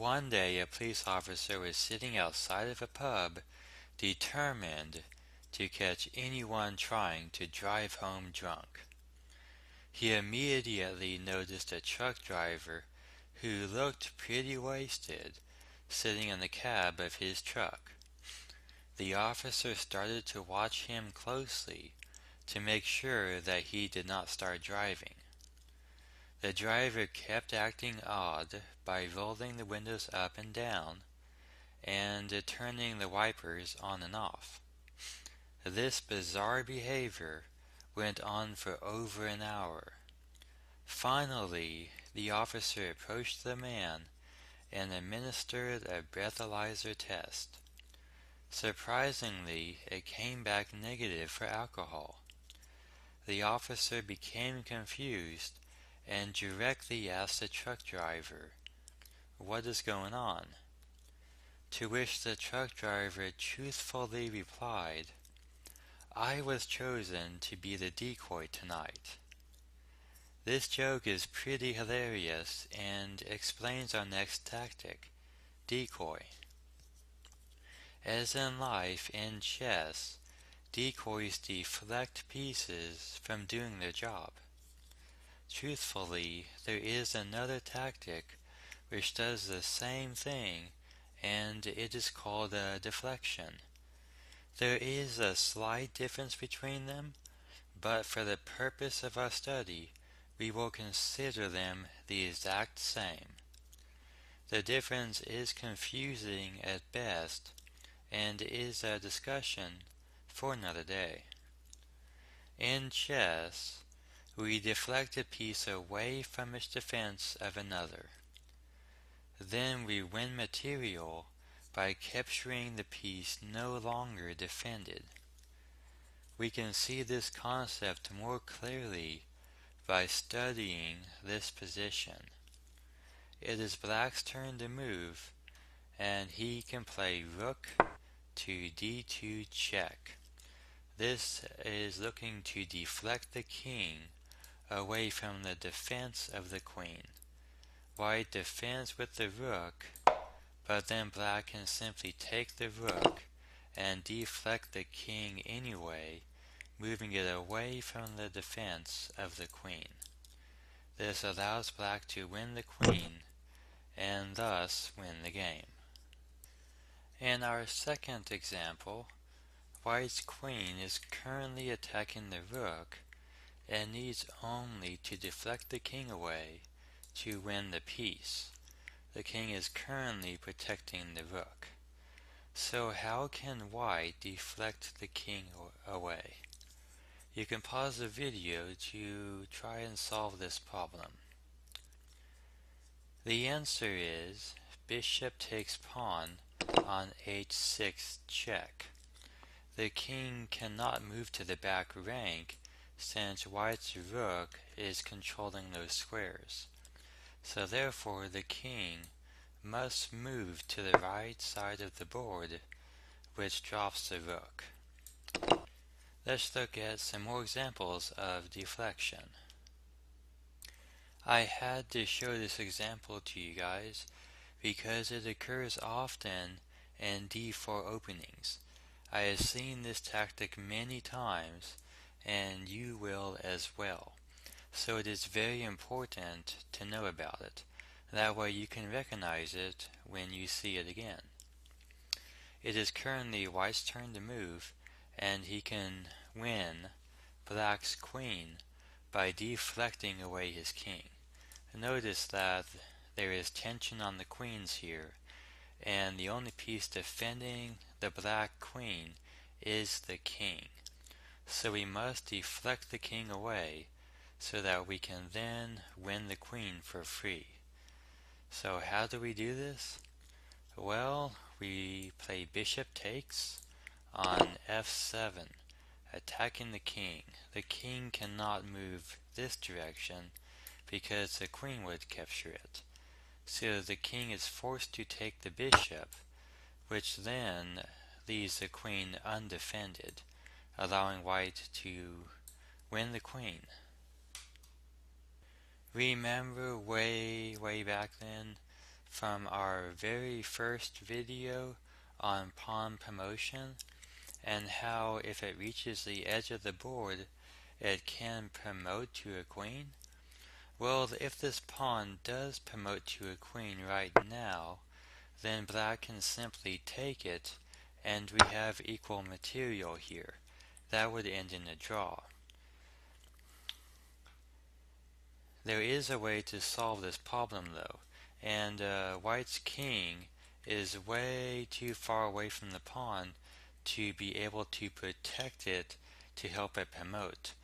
One day a police officer was sitting outside of a pub, determined to catch anyone trying to drive home drunk. He immediately noticed a truck driver who looked pretty wasted, sitting in the cab of his truck. The officer started to watch him closely to make sure that he did not start driving. The driver kept acting odd by rolling the windows up and down and turning the wipers on and off. This bizarre behavior went on for over an hour. Finally, the officer approached the man and administered a breathalyzer test. Surprisingly, it came back negative for alcohol. The officer became confused and directly asked the truck driver, "What is going on?" To which the truck driver truthfully replied, "I was chosen to be the decoy tonight." This joke is pretty hilarious and explains our next tactic, decoy. As in life, in chess, decoys deflect pieces from doing their job. Truthfully, there is another tactic which does the same thing, and it is called a deflection. There is a slight difference between them, but for the purpose of our study, we will consider them the exact same. The difference is confusing at best, and is a discussion for another day. In chess, we deflect a piece away from its defense of another. Then we win material by capturing the piece no longer defended. We can see this concept more clearly by studying this position. It is Black's turn to move, and he can play Rook to d2 check. This is looking to deflect the king away from the defense of the queen. White defends with the rook, but then Black can simply take the rook and deflect the king anyway, moving it away from the defense of the queen. This allows Black to win the queen and thus win the game. In our second example, White's queen is currently attacking the rook and needs only to deflect the king away to win the piece. The king is currently protecting the rook. So how can White deflect the king away? You can pause the video to try and solve this problem. The answer is bishop takes pawn on h6 check. The king cannot move to the back rank since White's rook is controlling those squares. So therefore the king must move to the right side of the board, which drops the rook. Let's look at some more examples of deflection. I had to show this example to you guys because it occurs often in d4 openings. I have seen this tactic many times, and you will as well. So it is very important to know about it. That way you can recognize it when you see it again. It is currently White's turn to move, and he can win Black's queen by deflecting away his king. Notice that there is tension on the queens here, and the only piece defending the Black queen is the king. So we must deflect the king away so that we can then win the queen for free. So how do we do this? Well, we play bishop takes on f7, attacking the king. The king cannot move this direction because the queen would capture it. So the king is forced to take the bishop, which then leaves the queen undefended, allowing White to win the queen. Remember way back then, from our very first video on pawn promotion, and how if it reaches the edge of the board, it can promote to a queen? Well, if this pawn does promote to a queen right now, then black can simply take it, and we have equal material here. That would end in a draw. There is a way to solve this problem though, and white's king is way too far away from the pawn to be able to protect it to help it promote.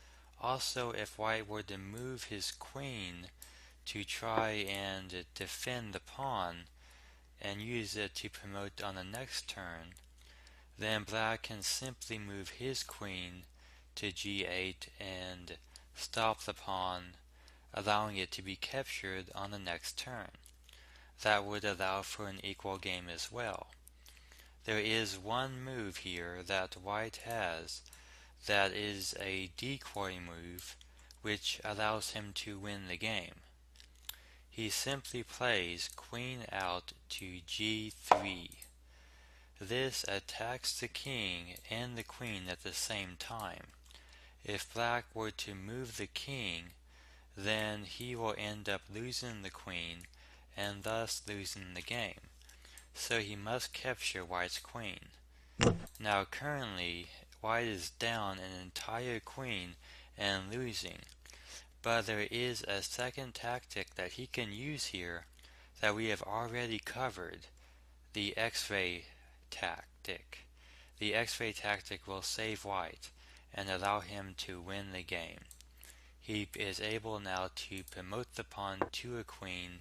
Also, if white were to move his queen to try and defend the pawn and use it to promote on the next turn, then black can simply move his queen to g8 and stop the pawn, allowing it to be captured on the next turn. That would allow for an equal game as well. There is one move here that white has that is a decoy move which allows him to win the game. He simply plays queen out to g3. This attacks the king and the queen at the same time. If black were to move the king, then he will end up losing the queen and thus losing the game. So he must capture white's queen. Now currently, white is down an entire queen and losing, but there is a second tactic that he can use here that we have already covered, the X-ray tactic. The X-ray tactic will save white and allow him to win the game. He is able now to promote the pawn to a queen,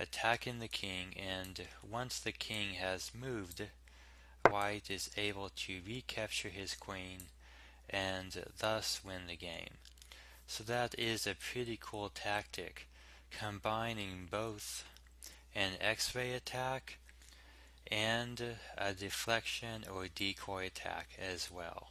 attacking the king, and once the king has moved, white is able to recapture his queen and thus win the game. So that is a pretty cool tactic, combining both an X-ray attack and a deflection or decoy attack as well.